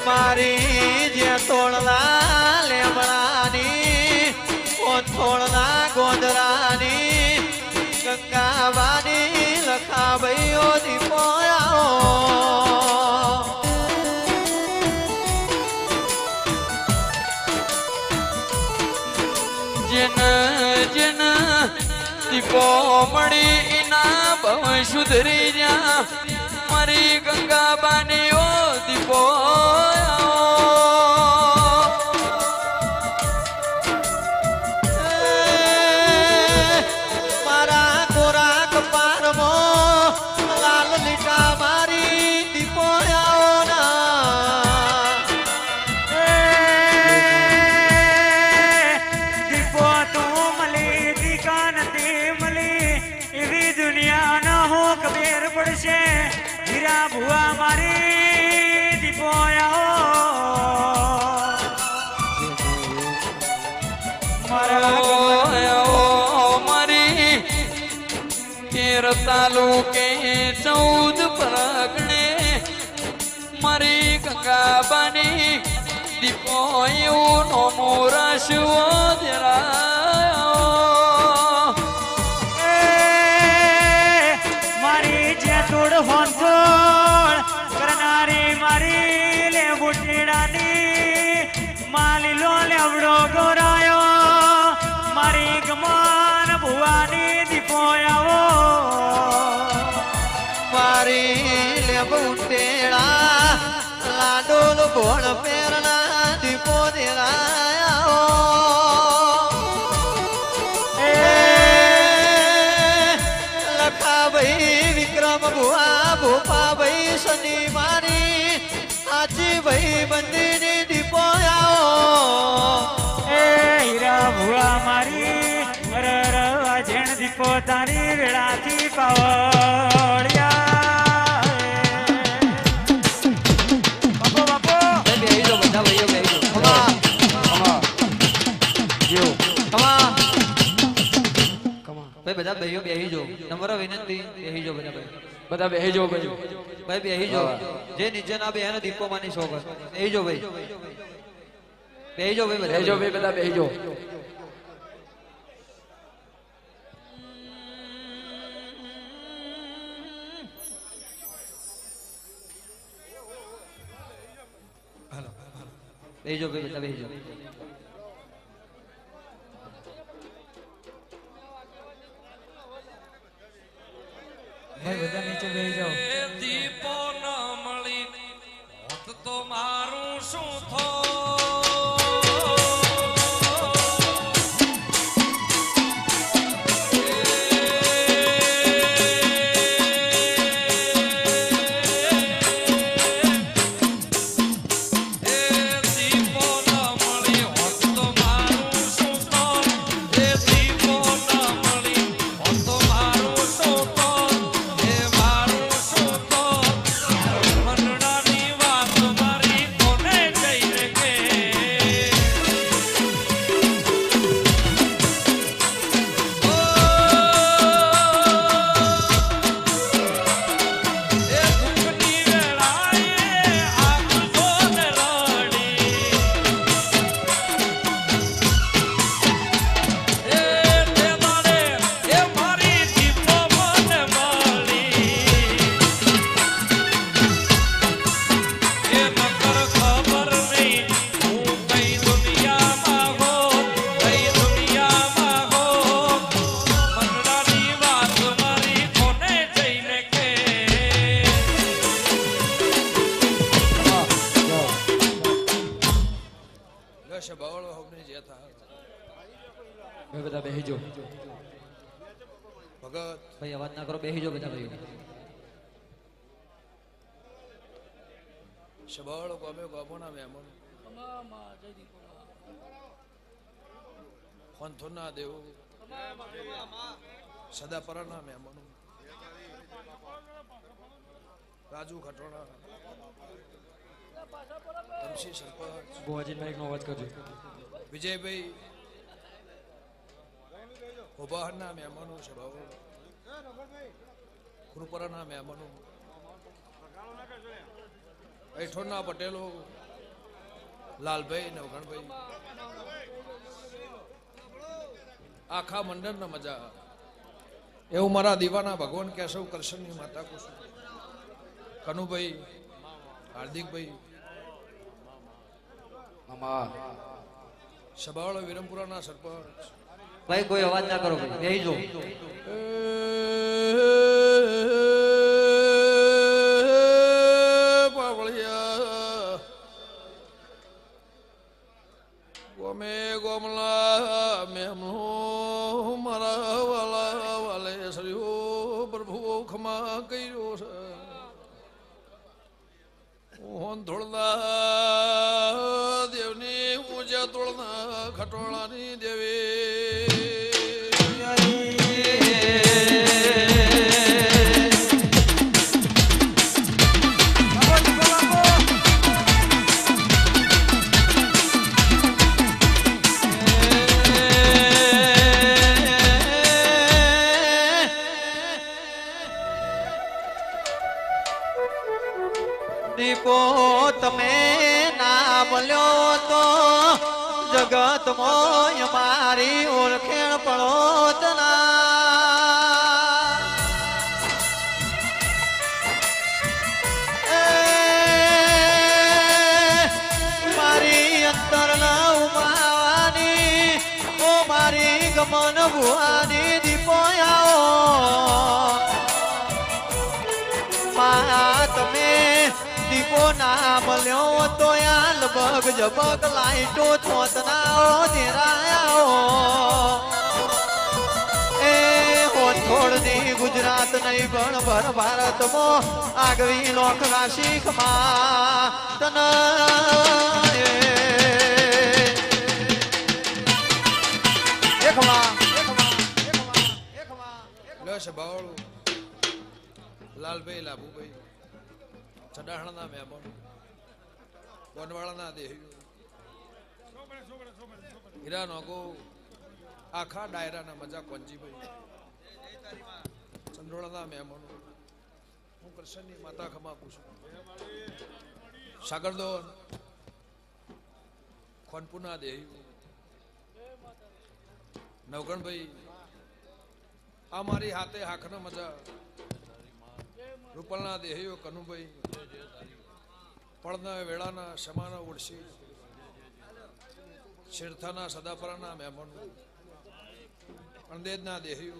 મારી જે તોળના લેમડાની થોડના ગોંદરાની ગંગાવાની લખા ભાઈઓ દીપો જેન જેન દીપો મળી એના ભવ સુધરી જા મારી ગંગાબાની ઓ દીપો હીરા ભુવા મારી દીપો મારી કેર તાલુકે 14 પરગણે મારી ગંગાબાની દીપો એવું નોમો રાશવો દેરા તોડ હોંસોળ કરનારી મારી લે બુટીડાની માલી લો લેવડો ગોરાયો મારી ગમાન ભુવાની દીપો આવો મારી લે બુટેડા લાડોલ ભોળ પેરના દીપો દેરાયો લખા ભાઈ ભુવા ભોપા ભાઈ શનિ મારી આજી ભાઈ બંદીની દીપો એ હીરા ભુવા મારી રર જેણ દીપો તારી વેળાથી પાવડિયા બાપો બાપો બેહી જો બધા ભાઈઓ બેહી જો ખમા જો ખમા ભાઈ બધા ભાઈઓ બેહી જો તમારો વિનંતી બેહી જો બધા બેહી જો ભાઈ બેહી જો જે નીચે ના બેહે ને દીપો માની શોખ બેહી જો ભાઈ બેહી જો ભાઈ બેહી જો ભાઈ બધા બેહી જો બેહી જો ભાઈ બધા બેહી જો ભાઈ બધા નીચે બેહી જાઓ દીપો ન મળી હોત તો મારું શું થો બધા બેહી જો ભગત ભાઈ અવાજ ના કરો બેહી જો બધા ભાઈઓ શબળ ગમે ગમોના મહેમાન ખોનથોના દેવ સદા પરના મહેમાનો રાજુ ખટોણા તમસી સરપંચ ગોવાજીભાઈ નો અવાજ કરજો વિજયભાઈ ઉભારના મહેમાનો સભાઓ કૃપરાના મહેમાનો ऐठोना पटेलो લાલભાઈ નવગણભાઈ આખા મંડળ મજા એવું મારા દીવાના ભગવાન કેશવ કૃષ્ણની માતા કુસુમ કનુભાઈ હાર્દિકભાઈ સભાવાળો વિરમપુરાના સરપંચ ભાઈ કોઈ અવાજ ના કરો ભાઈ બેહી જો પાવળિયા ગોમે ગોમલા મેમનો મારા વાલા વાલે સર્યો પ્રભુ ખમા કર્યો છે ઓન ધોળના દેવની ઊંચા તોળના ખટોળાની દેવી દીપો તમે નામ લ્યો તો જગત મોય મારી ઓળખેણ પડોતના મારી અંતર ના ઉમાવાની ઓ મારી ગમન ભુવાની દીપો આવો મા તમે દીપો ના મળ્યો તો યા લબગ જબગ લાઈટો ચોતનાઓ ધેરાયાઓ એ હોથોડની ગુજરાત નહીં પણ ભર ભારતમાં આગવી લોક રાશિ ખમા તન સભાવાળું લાલભાઈ લાભુભાઈ ચડાહણના મહેમાનો વનવાળાના દેહીઓ હીરા નોગો આખા ડાયરાના મજા કોંજીભાઈ ચંદ્રોળાના મહેમાનો હું કૃષ્ણની માતા ખમા છું સાગરદોન ખોનપુરના દેહીઓ નવગણભાઈ આ મારી હાથે હાખના મજા રૂપલના દેહીઓ કનુભાઈ પડના વેળાના સમાના ઉડસી શેરથાના સદાપરાના મહેમાનો અંદેજના દેહીઓ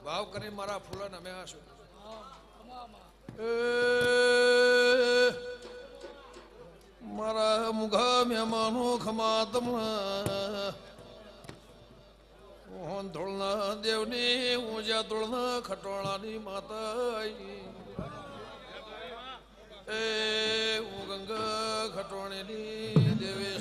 ભાવ કરી મારા ફૂલન અમે આશું મારા મુઘા મહેમાનો ખમા તમણા ધોળના દેવની ઊંચા તોળના ખટોળાની માતા એ હું ગંગા ખટોળીની દેવે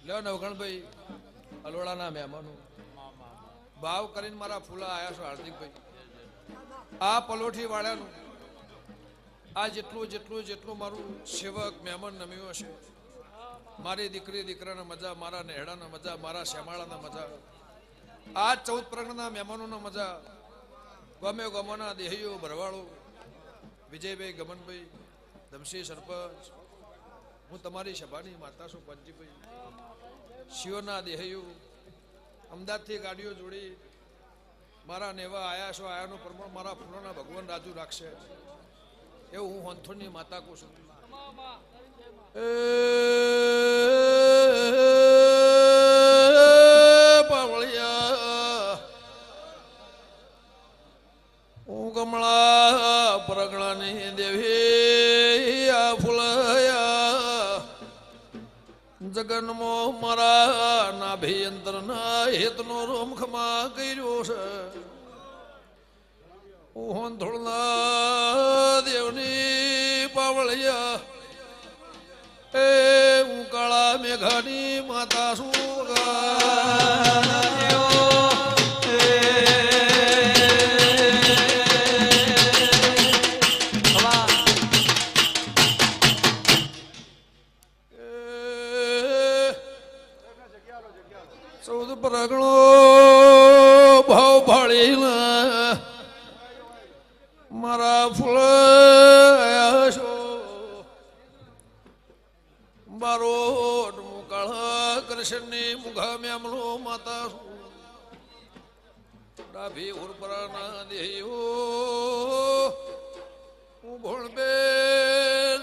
લ્યો નવગણભાઈ અલોડાના મહેમાનો ભાવ કરીને મારા ફૂલા આયા છો હાર્દિકભાઈ આ પલોઠી વાળાનું આ જેટલું મારું સેવક મહેમાન નમ્યું હશે મારી દીકરી દીકરાના મજા મારા નેહડાના મજા મારા શ્યામાળાના મજા આ 14 પ્રગણના મહેમાનોના મજા ગમે ગમોના દેહીઓ ભરવાળો વિજયભાઈ ગમનભાઈ ધમસી સરપંચ હું તમારી સભાની માતા છું પંજીભાઈ શિવના દેહીઓ અમદાવાદથી ગાડીઓ જોડી મારા નેવા આયા છો આયાનું પ્રમાણ મારા ફૂલોના ભગવાન રાજુ રાખશે એવું હું હોંથોની માતા કહું છું પાવળિયા હું કમળા પરગણાની દેવી આ ફૂલયા જગન્મો મારા નાભિયંતરના હેતનો રોમખમા કર્યો છે ઓહન ધોળના દેવની પાવળિયા એ હું કાળા મેઘાની માતા ચૌદ પરગણો ભાવ ભાળીને મારા ફૂલ આયા છો બારો મુકાળ કૃષ્ણની મુખા મેમલો માતા છું ડાભી ઉરપરાના દેહો હું ભોળબે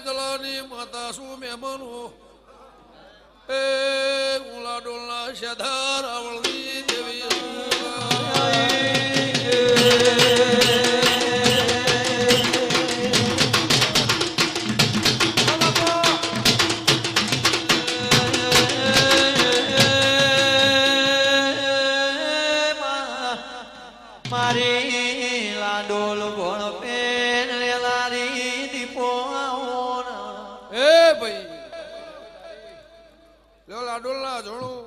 દલાની માતા છું મેમનો એ ઉલા ડોલના શેધાર આવળની દેવી મારી લાડોલ ભણ પેન લારી દીપો આવોના એ ભાઈ લો લાડોલના જોણું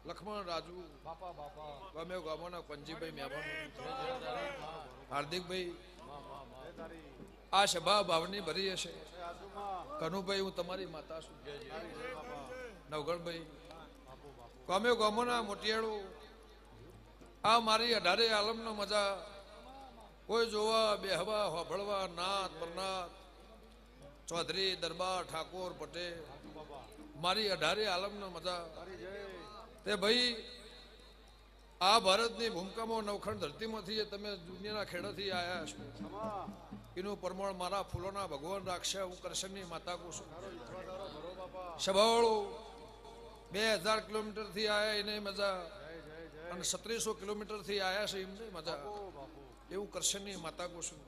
લક્ષ્મણ રાજુ ગમે ગામોના પંજીભાઈ મહેમાન હાર્દિકભાઈ આ સભા ભાવની ભરી હશે કનુભાઈ હું તમારી માતા છું નવગણભાઈ ગમે ગામોના મોટિયાળું આ મારી 18 આલમનો મજા કોઈ જોવા બેહવા હોભળવા નાથ પરનાથ ચૌધરી દરબાર ઠાકોર પટેલ મારી 18 આલમનો મજા તે ભાઈ આ ભારતની ભૂમિકામાં નવખંડ ધરતીમાંથી તમે દુનિયાના ખેડાથી આવ્યા છો એનું પ્રમાણ મારા ફૂલોના ભગવાન રાખશે હું કૃષ્ણની માતા કહું છું સભાવાળો 2000 કિલોમીટરથી આવ્યા એને મજા અને 3700 કિલોમીટરથી આવ્યા છે એમને મજા એવું કૃષ્ણની માતા કહું છું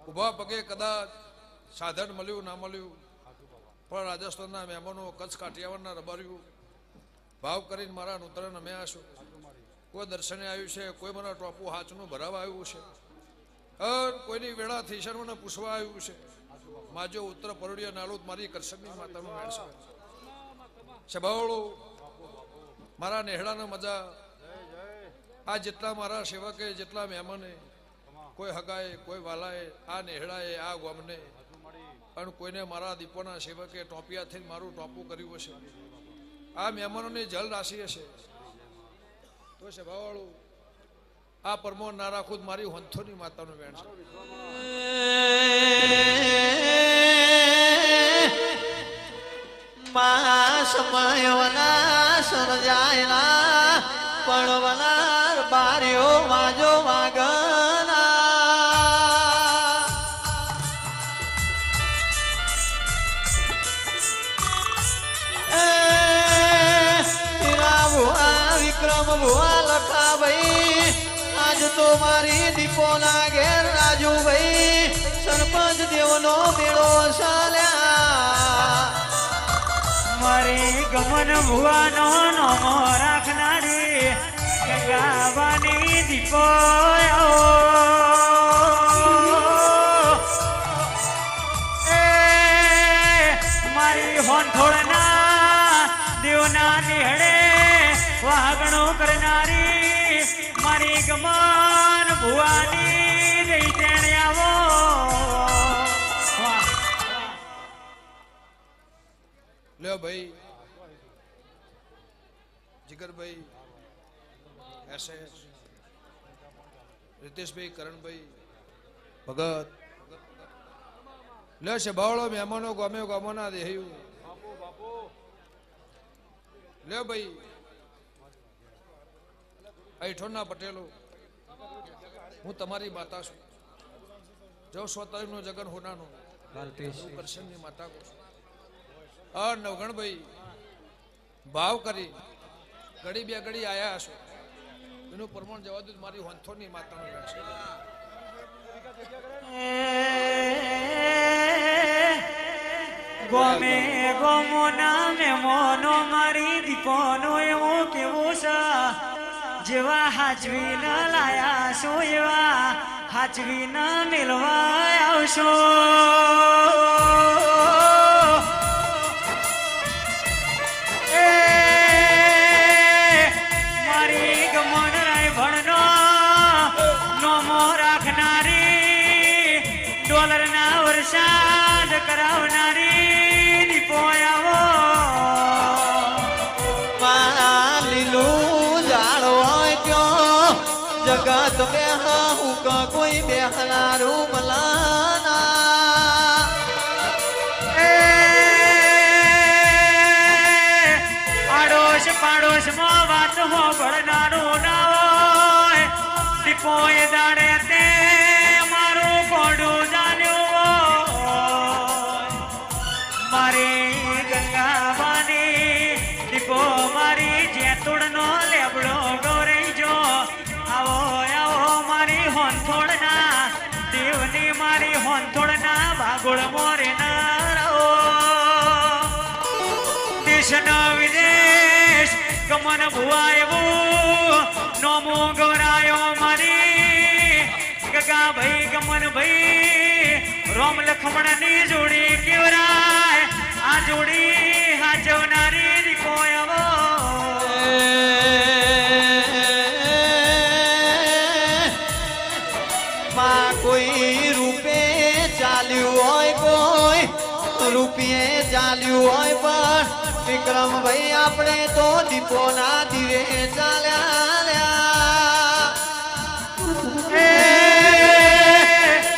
ઉભા પગે કદાચ સાધન મળ્યું ના મળ્યું પણ રાજસ્થાનના મહેમાનો કચ્છ કાઠિયાવાડના રબારીઓ ભાવ કરીને મારા નૂતન અમે આશું કોઈ દર્શને આવ્યું છે કોઈ મને ટોપું હાચનું ભરાવા આવ્યું છે કોઈની વેળાથી છે મને પૂછવા આવ્યું છે માજો ઉત્તર પરોડિયા નાલું મારી કૃષ્ણની માતાનું મેળ છે સભાવાળો મારા નેહડાના મજા આ જેટલા મારા સેવકે જેટલા મહેમાને કોઈ હગાએ કોઈ વાલાએ આ નેહડાએ આ ગોમને અને કોઈને મારા દીપોના સેવકે ટોપિયા થઈને મારું ટોપું કર્યું હશે આ મહેમાનોની જલ રાશિ હશે તો સભાવાળું આ પરમો ના રાખું મારી હંથોની માતાનું વેણ છે મા સમયવના સર્જાયલા પડવનાર બાર્યો વાજો વાગના વિક્રમ ભુવા લખાભાઈ આજ તો મારી દીપોના ઘેર રાજુભાઈ સરપંચ દેવનો મેળો ચાલ્યા મારી ગમન ભુવાનો નમો રાખનારી ગંગાવાની દીપો મારી હોનથોડના દેવના નિહળે વાગણો કરનારી મારી ગમન ભુવાની દઈ તેણે આવો લ્યો ભાઈ જીગરભાઈ એસએસ રીતેશભાઈ કરણભાઈ ભગત લ્યો છે બાવળો મહેમાનો ગમે ગમોના દેહ્યું લ્યો ભાઈ અઠોના પટેલો હું તમારી માતા છું જો 100 તારીખનો જગન હોનાનો કૃષ્ણની માતા કહું છું નવગણભાઈ ભાવ કરી ઘડી બે ઘડી આયા હશો એનું પ્રમાણ જવા દઉં મારી હંથોની માતાનું રહેશે ગોમે ગોમો નામે મોનો મારી દીપોનો એવો કેવો છે જેવા હાજવી ન લાયા છો એવા હાજવી ન મેળવા આવશો મારી ગમન રાય ભણનો નોમો રાખનારી ડોલરના વરસાદ કરાવનારી દીપો આવો મા જગત બેહા હું કોઈ બેહનારું મલાના આડોશ પાડોશ માં વાત હોબળનારું ના હોય દીપો એ દાડે તે મારું કોડું જાણ્યું હોય મારી ગંગાવાની દીપો મારી જેતુડનો લેબડો ગોરઈ જો આવો આવો મારી હોનથોડના દેવની મારી હોનથોડના ભાગોળ મોરે ના રહો દેશનો વિદેશ ગમન ભુવાયું નોમો ગૌરાયો મારી ગગા ભાઈ ગમન ભાઈ રોમ લખમણની જોડી કેવરાય આ જોડી હાચવનારી દીકોયવો માં કોઈ રૂપે ચાલ્યું હોય કોઈ રૂપિયે ચાલ્યું હોય પણ વિક્રમભાઈ આપણે તો દીપોના દીવે ચાલ્યા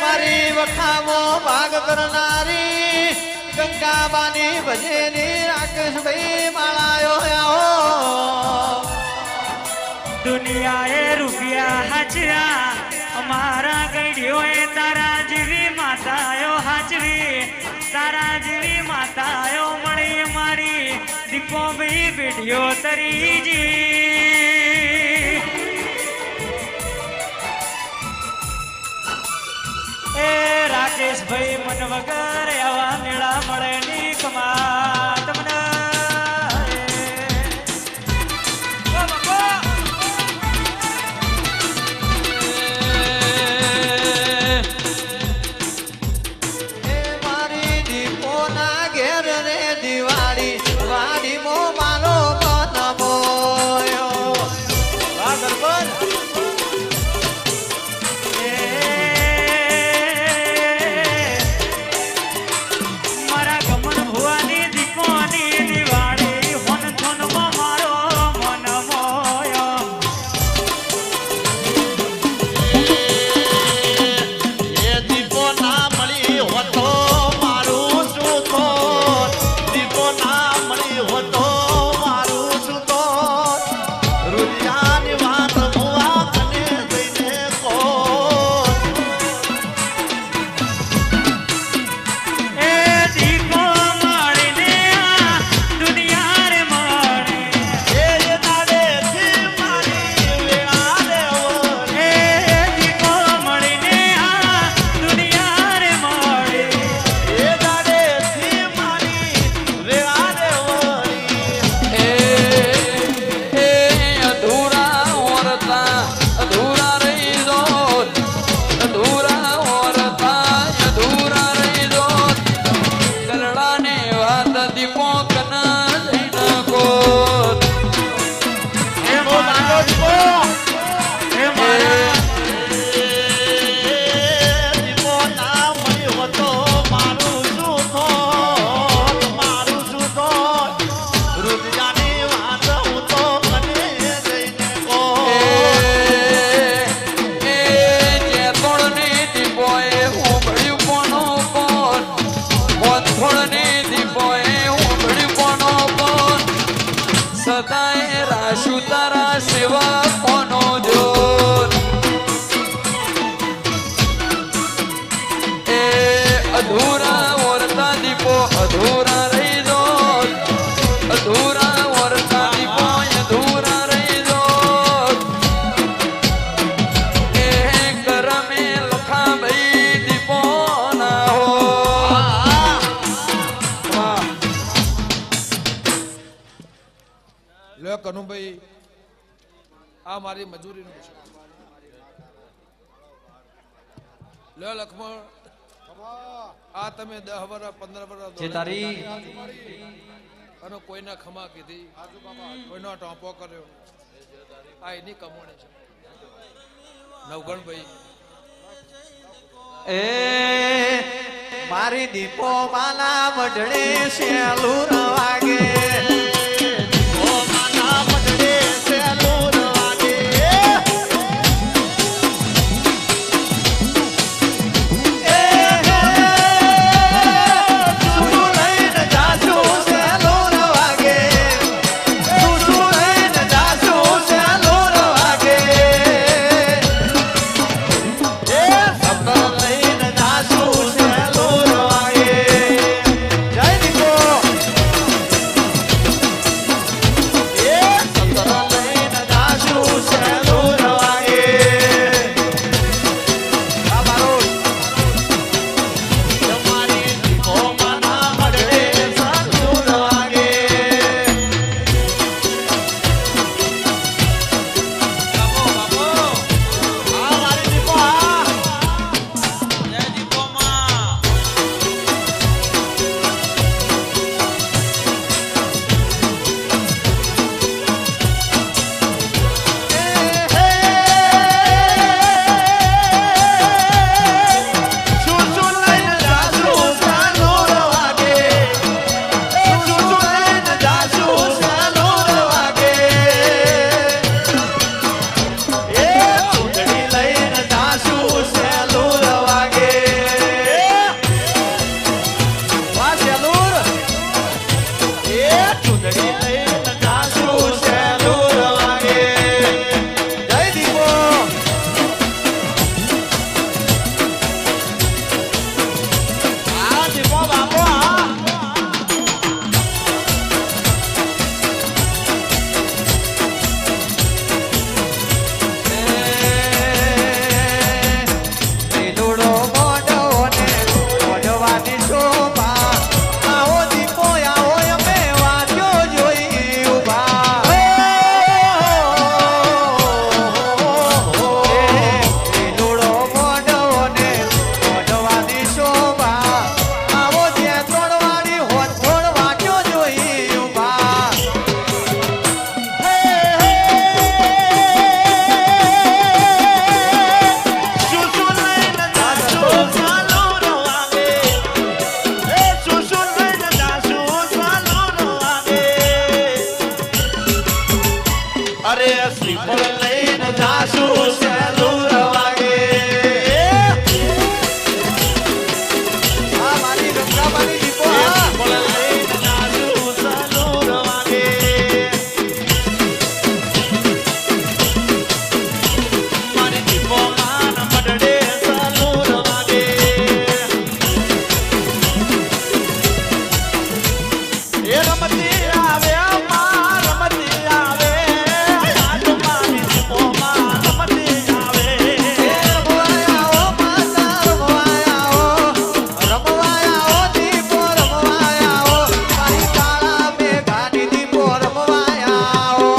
મારી વખામો ભાગ કરનારી ગંગાબાની ભજેની રાકેશભાઈ માળાયો આવો દુનિયાએ રૂપિયા હાચરા અમારા ગઈડીઓએ તારા જેવી માતાઓ હાચવી તારા જેવી માતાઓ મળી મારી દીપો ભાઈ બેટીઓ તરીજી એ રાકેશભાઈ મન વગર આવા મેળા મળે ની કમા તમને સદાય રાશુ તારા સેવા કોનો જોર એ અધૂરા ઓરતા દીપો અધૂરા રહી દો અધૂરા ઓરતા દીપો અધૂરા રહી દો એ કરમે લખા ભાઈ દીપો ના હો લે કનુભાઈ આ મારી મજૂરીનું છે લે લખમણ આ તમે 10 વર્ષ 15 વર્ષ જે તારી અને કોઈના ખમા કીધી કોઈનો ટોપો કર્યો આ એની કમોણી છે નવગણભાઈ એ મારી દીપો માના મઢડે શેલુર વાગે દીપો માના મઢડે શેલુર વાગે ફૂલડી લઈને જાશું સહેલું રવાગે જય દીપો આ દીપો બાપો લીલોડો મોઢો ને મોઢવાની શોભા આવો દીપો આવો અમે વાંચ્યો જોઈ ઉભા લીલોડો મોઢો ને મોઢવાની શોભા આવો જે ત્રણવાળી હોત થોડ વાંચ્યો જોઈ ઉભા અરે શ્રીફળ લઈને જાશું સહેલું રવાગે આ મારી ગંગામાની દીપો શ્રીફળ લઈને જાશું સહેલું રવાગે મારી દીપો માન મડડે સહેલું રવાગે એ રમતી આવે અમાર રમતી આવે આજુ મારી દીપો માં રમતી આવે રમવાયા ઓ માતા રમવાયા ઓ રમવાયા ઓ દીપો રમવાયા ઓ મારી કાળા મેઘાની દીપો રમવાયા ઓ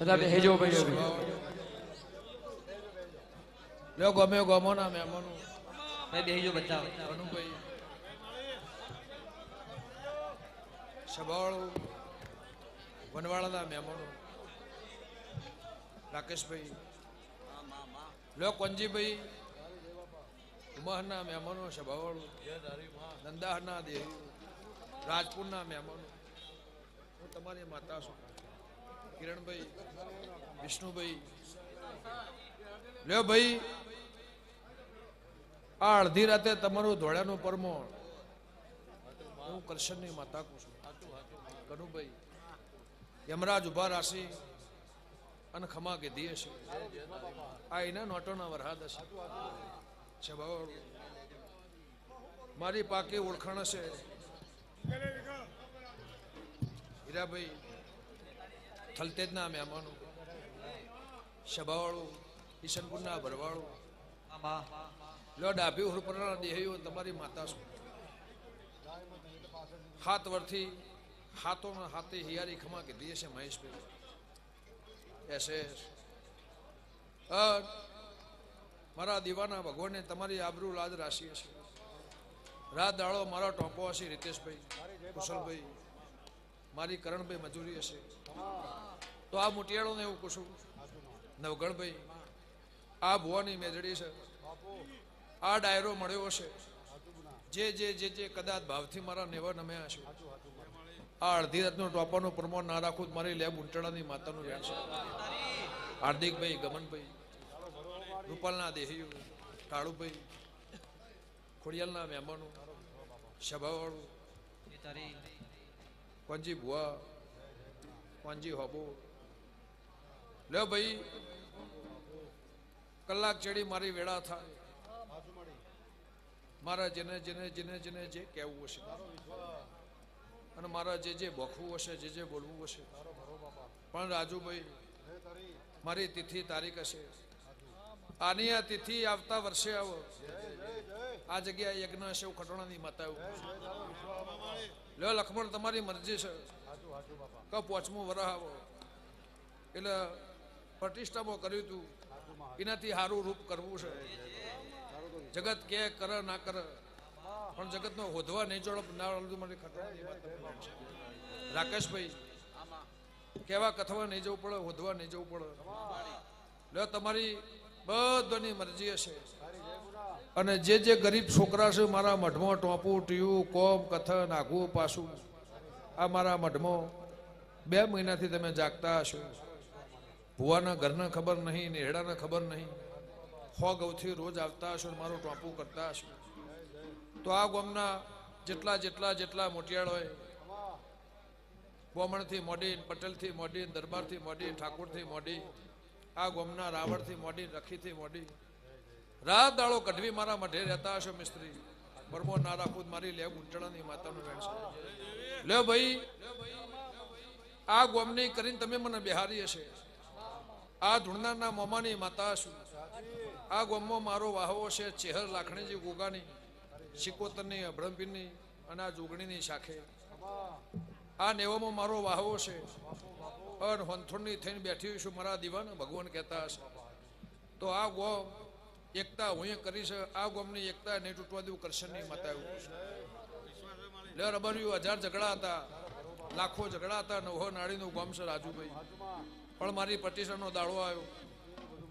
બધા બેહજો ભાઈ લ્યો ગમે ગમોના મહેમાનો ભાઈ બેહજો બધા અનુભાઈ સભાવાળો વનવાળાના મહેમાનો રાકેશભાઈ લ્યો કોંજીભાઈ ઉમરના મહેમાનો સભાવાળો નંદાહરના દેવી રાજપુરના મહેમાનો હું તમારી માતા છું કિરણભાઈ વિષ્ણુભાઈ લ્યો ભાઈ આ અડધી રાતે તમારું ધોળાનું પરમોણ હું કરશનની માતા કહું છું કનુભાઈ યમરાજ ઉભા રાશી અને ખમા કીધી હશે આ એના નોટોના વરહાદ હશે સ્વભાવ મારી પાકી ઓળખાણ હશે હીરાભાઈ થલતેજના મહેમાનો સભાવાળું ઈશનપુરના ભરવાળું લો ડાભી હુરપરના દેહીઓ તમારી માતા છું હાથ વર્ષથી હાથોના હાથે હિયારી ખમા કીધી હશે મહેશભાઈ એસે મારા દીવાના ભગવાનને તમારી આબરૂ લાજ રાશિ હશે રાત દાડો મારા ટોપો હશે રીતેશભાઈ કુશલભાઈ મારી કરણભાઈ મજૂરી હશે તો આ મોટિયાળોને એવું પૂછું નવગણભાઈ આ ભુવાની મેજડી છે આ ડાયરો મળ્યો હશે જે જે જે જે કદાચ ભાવથી મારા નેવા નમ્યા હશે આ અડધી રાતનો ટોપાનું પ્રમાણ ના રાખું મારી લેબ ઉંટડાની માતાનું રેણ છે હાર્દિકભાઈ ગમનભાઈ રૂપાલના દેહીઓ કાળુભાઈ ખોડિયાલના મહેમાનો સભાવાળું કોંજી ભુવા કોંજી હોબો લે ભાઈ કલાક ચડી મારી વેળા થાય મારા જેને જેને જેને જેને જે કહેવું હશે અને મારા જે જે ભોખવું હશે જે બોલવું હશે પણ રાજુભાઈ મારી તિથિ તારીખ હશે આની આ તિથિ આવતા વર્ષે આવો આ જગ્યાએ યજ્ઞ હશે એવું ખટોણાની માતા એવું લ્યો લક્ષ્મણ તમારી મરજી છે કે 5મું વરહ આવો એટલે પ્રતિષ્ઠામાં કર્યું હતું એનાથી સારું રૂપ કરવું છે જગત કે કરે ના કરે પણ જગતનો હોધવા નહીં જોડો ના મારી ખટોણાની માતા રાકેશભાઈ કેવા કથવા નહીં જવું પડે હોધવા નહીં જવું પડે લ્યો તમારી બધાની મરજી હશે અને જે જે ગરીબ છોકરા છે મારા મઢમાં ટોપું ટીયું કોમ કથન આઘું પાછું આ મારા મઢમાં 2 મહિનાથી તમે જાગતા હશો ભુવાના ઘરને ખબર નહીં નેહડાને ખબર નહીં 100 ગૌથી રોજ આવતા હશો મારું ટોપું કરતા હશો તો આ ગામના જેટલા જેટલા જેટલા મોટિયાળ હોય બોમણથી મોડી પટેલથી મોડી દરબારથી મોડી ઠાકોરથી મોડી આ ગામના રાવણથી મોડી રખીથી મોડી રાત દાડો કઢવી મારા મઢે રહેતા હશો મિસ્ત્રી બરમો ના રાખું મારી લેબ ઉંટડાની માતાનું વેણ છે લે ભાઈ આ ગોમની કરીને તમે મને બિહારી હશે આ ધૂણનારના મોમાની માતા છું આ ગોમમાં મારો વાહો છે ચેહર લાખણીજી ગોગાની શિકોતરની અભળંપીની અને આ જોગણીની શાખે આ નેવામાં મારો વાહો છે અને હોંથોડની થઈને બેઠી છું મારા દીવાના ભગવાન કહેતા હશે તો આ ગોમ એકતા હું કરી છે આ ગોમની એકતા નહીં તૂટવા દેવું કરશનની માતા એવું લે રબર્યું 1000 ઝઘડા હતા લાખો ઝઘડા હતા નવો નાળીનું ગોમ છે રાજુભાઈ પણ મારી પ્રતિષ્ઠાનો દાડો આવ્યો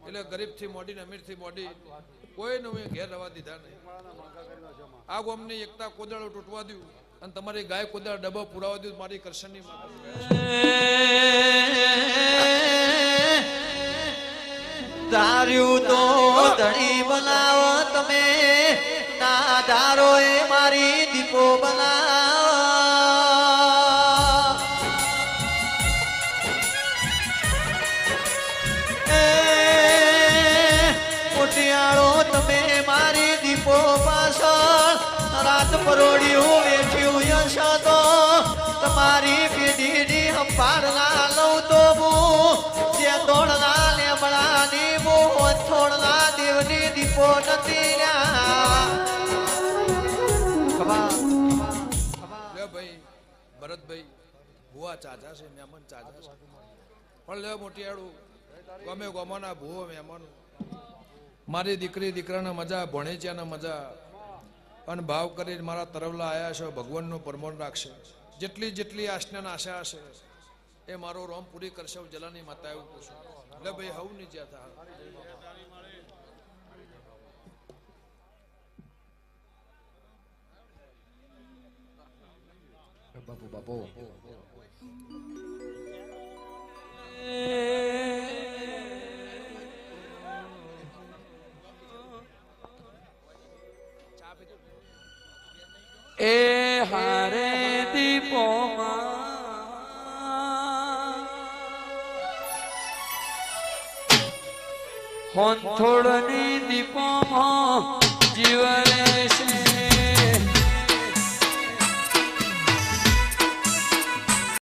એટલે ગરીબથી મોડી અમીરથી મોડી કોઈને હું ઘેર રહેવા દીધા નહીં આ ગોમની એકતા કોદાળો તૂટવા દઉં અને તમારી ગાય કોદાળ ડબ્બો પુરાવા દઉં મારી કરશનની તાર્યું તો ધણી બનાવો તમે ના ધારો એ મારી દીપો બનાવો મોટિયાળો તમે મારી દીપો પાછળ રાત પરોડિયું વેઠ્યું યશ તો તમારી પેઢીની સંભાળના લઉં તો હું જે દોડના લેબડાની મોહ થોડના દેવની દીપો નથી ભાઈ ભરતભાઈ ભુવા ચાચા છે મહેમાન ચાચા છે પણ લે મોટિયાળું ગમે ગમાના ભુવો મહેમાન મારી દીકરી દીકરાને મજા ભણેચ્યાને મજા અને ભાવ કરીને મારા તરવલા આવ્યા છે ભગવાનનું પરમોણ રાખશે જેટલી જેટલી આશનાના આશા હશે એ મારો રોમ પૂરી કરશે જલાની માતા એવું પૂછું એટલે ભાઈ હવું નહીં જ્યાં બાપુ બાપુ એ હારે દીપોમાં હોંથોડની દીપોમાં જીવને